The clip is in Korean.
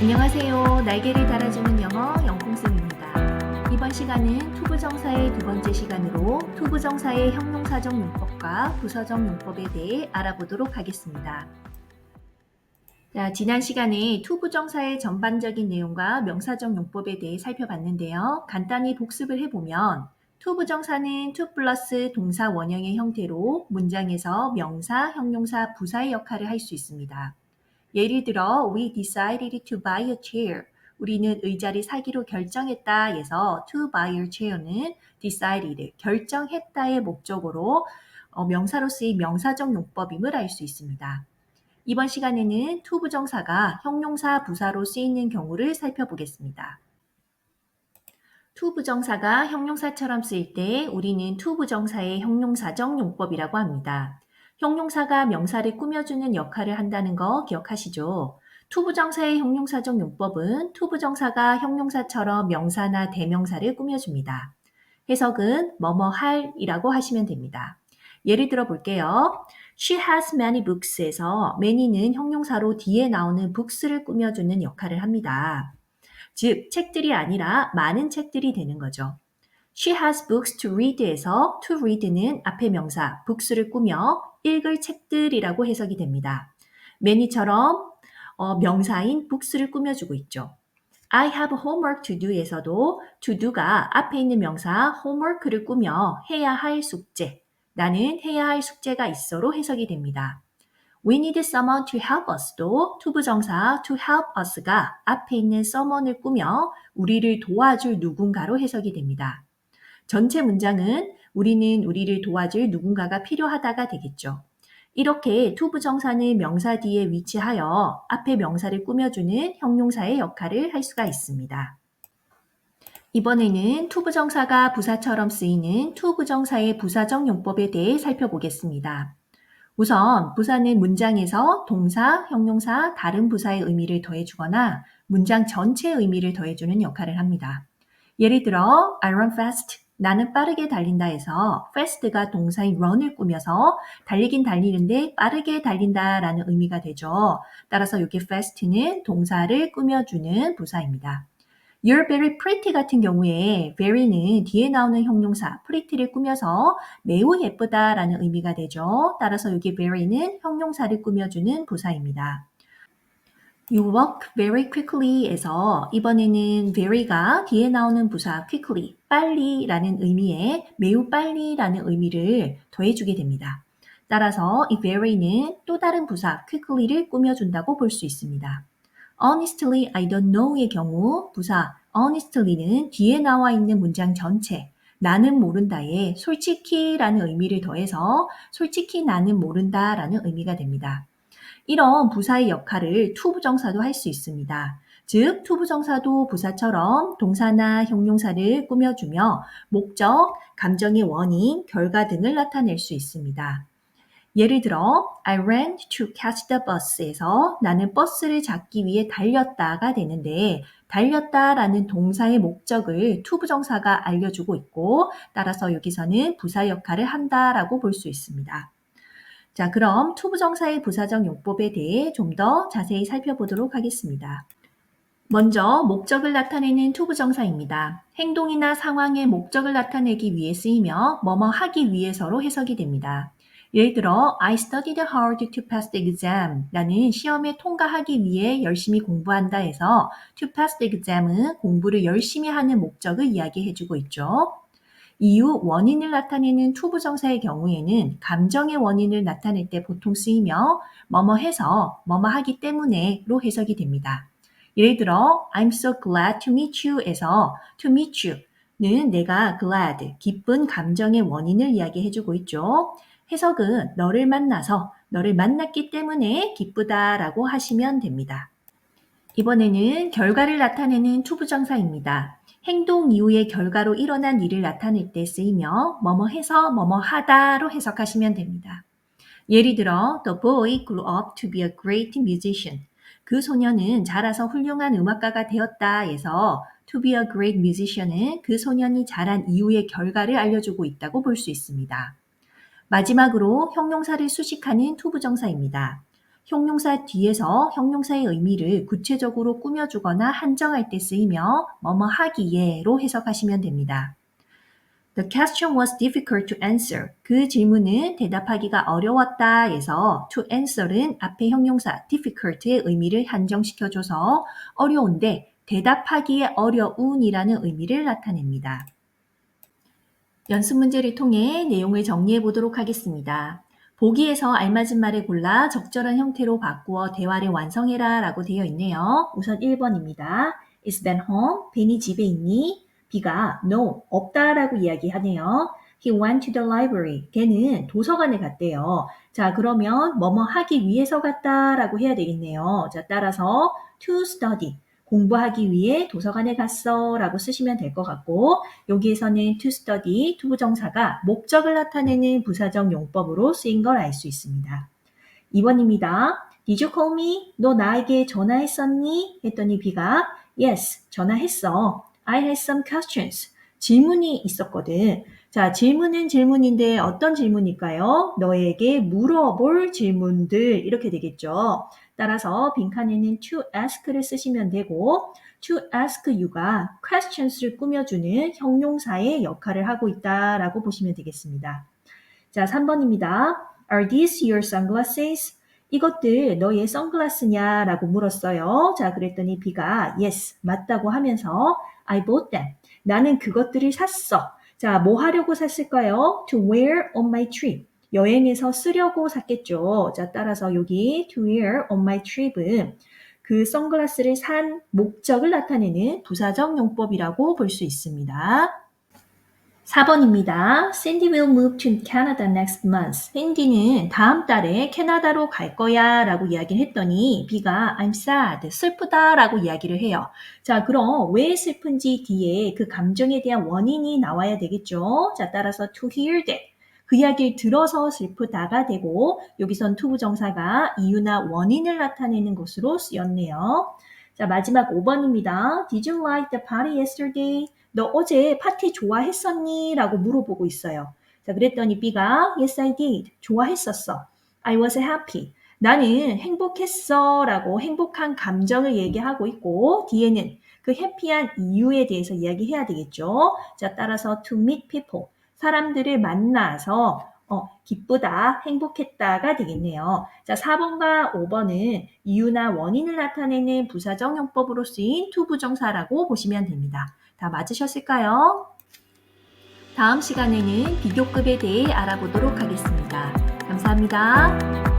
안녕하세요. 날개를 달아주는 영어 영콩쌤입니다. 이번 시간은 투부정사의 두 번째 시간으로 투부정사의 형용사적 용법과 부사적 용법에 대해 알아보도록 하겠습니다. 자, 지난 시간에 투부정사의 전반적인 내용과 명사적 용법에 대해 살펴봤는데요. 간단히 복습을 해보면 투부정사는 to 플러스 동사 원형의 형태로 문장에서 명사, 형용사, 부사의 역할을 할 수 있습니다. 예를 들어 we decided to buy a chair. 우리는 의자를 사기로 결정했다에서 to buy a chair는 decided, 결정했다의 목적으로 명사로서의 명사적 용법임을 알 수 있습니다. 이번 시간에는 to 부정사가 형용사, 부사로 쓰이는 경우를 살펴보겠습니다. to 부정사가 형용사처럼 쓰일 때 우리는 to 부정사의 형용사적 용법이라고 합니다. 형용사가 명사를 꾸며주는 역할을 한다는 거 기억하시죠? to 부정사의 형용사적 용법은 to 부정사가 형용사처럼 명사나 대명사를 꾸며줍니다. 해석은 뭐뭐 할이라고 하시면 됩니다. 예를 들어 볼게요. She has many books에서 many는 형용사로 뒤에 나오는 books를 꾸며주는 역할을 합니다. 즉, 책들이 아니라 많은 책들이 되는 거죠. She has books to read에서 to read는 앞에 명사 books를 꾸며 읽을 책들이라고 해석이 됩니다. many처럼 명사인 books를 꾸며주고 있죠. I have homework to do에서도 to do가 앞에 있는 명사 homework를 꾸며 해야 할 숙제, 나는 해야 할 숙제가 있어로 해석이 됩니다. We need someone to help us도 to 부정사 to help us가 앞에 있는 someone을 꾸며 우리를 도와줄 누군가로 해석이 됩니다. 전체 문장은 우리는 우리를 도와줄 누군가가 필요하다가 되겠죠. 이렇게 to 부정사는 명사 뒤에 위치하여 앞에 명사를 꾸며주는 형용사의 역할을 할 수가 있습니다. 이번에는 to 부정사가 부사처럼 쓰이는 to 부정사의 부사적 용법에 대해 살펴보겠습니다. 우선 부사는 문장에서 동사, 형용사, 다른 부사의 의미를 더해주거나 문장 전체의 의미를 더해주는 역할을 합니다. 예를 들어 I run fast, 나는 빠르게 달린다 해서 fast가 동사인 run을 꾸며서 달리긴 달리는데 빠르게 달린다라는 의미가 되죠. 따라서 여기 fast는 동사를 꾸며주는 부사입니다. You're very pretty 같은 경우에 very는 뒤에 나오는 형용사 pretty를 꾸며서 매우 예쁘다라는 의미가 되죠. 따라서 여기 very는 형용사를 꾸며주는 부사입니다. You walk very quickly에서 이번에는 very가 뒤에 나오는 부사 quickly, 빨리라는 의미에 매우 빨리라는 의미를 더해주게 됩니다. 따라서 이 very는 또 다른 부사 quickly를 꾸며준다고 볼 수 있습니다. Honestly, I don't know의 경우 부사 honestly는 뒤에 나와 있는 문장 전체 나는 모른다에 솔직히라는 의미를 더해서 솔직히 나는 모른다라는 의미가 됩니다. 이런 부사의 역할을 to 부정사도 할 수 있습니다. 즉, to 부정사도 부사처럼 동사나 형용사를 꾸며주며 목적, 감정의 원인, 결과 등을 나타낼 수 있습니다. 예를 들어 I ran to catch the bus에서 나는 버스를 잡기 위해 달렸다가 되는데 달렸다라는 동사의 목적을 to 부정사가 알려주고 있고 따라서 여기서는 부사 역할을 한다라고 볼 수 있습니다. 자, 그럼 to 부정사의 부사적 용법에 대해 좀 더 자세히 살펴보도록 하겠습니다. 먼저 목적을 나타내는 to 부정사입니다. 행동이나 상황의 목적을 나타내기 위해 쓰이며 뭐뭐 하기 위해서로 해석이 됩니다. 예를 들어 I studied hard to pass the exam. 나는 시험에 통과하기 위해 열심히 공부한다 해서 to pass the exam은 공부를 열심히 하는 목적을 이야기해주고 있죠. 이유, 원인을 나타내는 to 부정사의 경우에는 감정의 원인을 나타낼 때 보통 쓰이며 뭐뭐 해서 뭐뭐 하기 때문에로 해석이 됩니다. 예를 들어 I'm so glad to meet you에서 to meet you는 내가 glad, 기쁜 감정의 원인을 이야기해주고 있죠. 해석은 너를 만나서 너를 만났기 때문에 기쁘다라고 하시면 됩니다. 이번에는 결과를 나타내는 to 부정사입니다. 행동 이후의 결과로 일어난 일을 나타낼 때 쓰이며 뭐뭐 해서 뭐뭐 하다로 해석하시면 됩니다. 예를 들어 The boy grew up to be a great musician. 그 소년은 자라서 훌륭한 음악가가 되었다에서 to be a great musician은 그 소년이 자란 이후의 결과를 알려주고 있다고 볼 수 있습니다. 마지막으로 형용사를 수식하는 to 부정사입니다. 형용사 뒤에서 형용사의 의미를 구체적으로 꾸며주거나 한정할 때 쓰이며 뭐뭐 하기에로 해석하시면 됩니다. The question was difficult to answer. 그 질문은 대답하기가 어려웠다에서 to answer은 앞에 형용사 difficult의 의미를 한정시켜줘서 어려운데 대답하기에 어려운이라는 의미를 나타냅니다. 연습 문제를 통해 내용을 정리해 보도록 하겠습니다. 보기에서 알맞은 말을 골라 적절한 형태로 바꾸어 대화를 완성해라 라고 되어 있네요. 우선 1번입니다. Is Ben home? 벤이 집에 있니? B가 No, 없다 라고 이야기하네요. He went to the library. 걔는 도서관에 갔대요. 자, 그러면 뭐뭐 하기 위해서 갔다 라고 해야 되겠네요. 자, 따라서 to study. 공부하기 위해 도서관에 갔어 라고 쓰시면 될 것 같고 여기에서는 to study, 투부정사가 목적을 나타내는 부사적 용법으로 쓰인 걸 알 수 있습니다. 2번입니다. Did you call me? 너 나에게 전화했었니? 했더니 B가 Yes, 전화했어. I had some questions. 질문이 있었거든. 자, 질문은 질문인데 어떤 질문일까요? 너에게 물어볼 질문들 이렇게 되겠죠. 따라서 빈칸에는 to ask를 쓰시면 되고 to ask you가 questions를 꾸며주는 형용사의 역할을 하고 있다라고 보시면 되겠습니다. 자, 3번입니다. Are these your sunglasses? 이것들 너의 선글라스냐? 라고 물었어요. 자, 그랬더니 B가 yes, 맞다고 하면서 I bought them. 나는 그것들을 샀어. 자, 뭐 하려고 샀을까요? To wear on my trip. 여행에서 쓰려고 샀겠죠. 자, 따라서 여기 to wear on my trip은 그 선글라스를 산 목적을 나타내는 부사적 용법이라고 볼 수 있습니다. 4번입니다. Cindy will move to Canada next month. 샌디는 다음 달에 캐나다로 갈 거야 라고 이야기를 했더니 B가 I'm sad, 슬프다 라고 이야기를 해요. 자, 그럼 왜 슬픈지 뒤에 그 감정에 대한 원인이 나와야 되겠죠. 자, 따라서 to hear that. 그 이야기를 들어서 슬프다가 되고 여기선 투부정사가 이유나 원인을 나타내는 것으로 쓰였네요. 자, 마지막 5번입니다. Did you like the party yesterday? 너 어제 파티 좋아했었니? 라고 물어보고 있어요. 자, 그랬더니 B가 Yes, I did. 좋아했었어. I was happy. 나는 행복했어. 라고 행복한 감정을 얘기하고 있고 뒤에는 그 해피한 이유에 대해서 이야기해야 되겠죠. 자, 따라서 to meet people. 사람들을 만나서 기쁘다, 행복했다가 되겠네요. 자, 4번과 5번은 이유나 원인을 나타내는 부사적 용법으로 쓰인 투부정사라고 보시면 됩니다. 다 맞으셨을까요? 다음 시간에는 비교급에 대해 알아보도록 하겠습니다. 감사합니다.